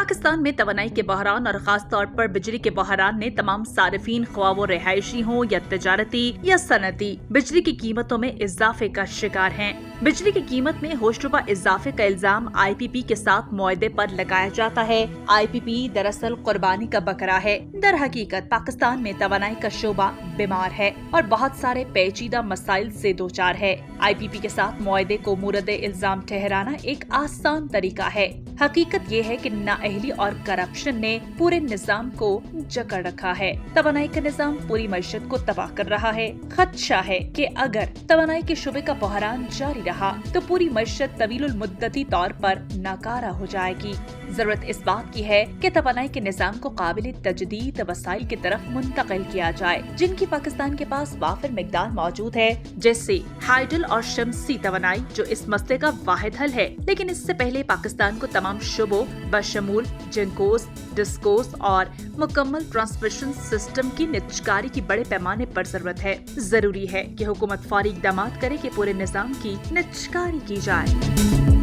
पाकिस्तान में तवानाई के बहरान और खास तौर पर बिजली के बहरान ने तमाम सार्फिन ख्वाह वो रिहायशी हों या तजारती या सनती बिजली की कीमतों में इजाफे का शिकार हैं। बिजली की कीमत में होशरुबा इजाफे का इल्जाम IPP के साथ मुआहदे पर लगाया जाता है। IPP दरअसल कुर्बानी का बकरा है। दर हकीकत पाकिस्तान में तवानाई का शोबा बीमार है और बहुत सारे पेचीदा मसाइल से दो चार है। IPP के साथ मुआहदे को मुरद इल्जाम ठहराना एक आसान तरीका है। हकीकत ये है कि नाअहली और करप्शन ने पूरे निजाम को जकड़ रखा है। तवानाई का निजाम पूरी मईशत को तबाह कर रहा है। खदशा है कि अगर तवानाई के शुबे का बहरान जारी रहा तो पूरी मईशत तवीलुल मुद्दती तौर पर नाकारा हो जाएगी। जरूरत इस बात की है कि तवानाई के निजाम को काबिल तजदीद वसाइल की तरफ मुंतकिल किया जाए, जिनकी पाकिस्तान के पास वाफिर मिकदार मौजूद है, जैसे हाइडल और शमसी तवानाई, जो इस मसले का वाहिद हल है। लेकिन इससे पहले पाकिस्तान को तमाम शुबों बशमूल जिंकोस, डिस्कोस और मुकम्मल ट्रांसमिशन सिस्टम की निजकारी की बड़े पैमाने पर जरूरत है। जरूरी है कि हुकूमत फौरी इक़दामात करे कि पूरे निजाम की निजकारी की जाए।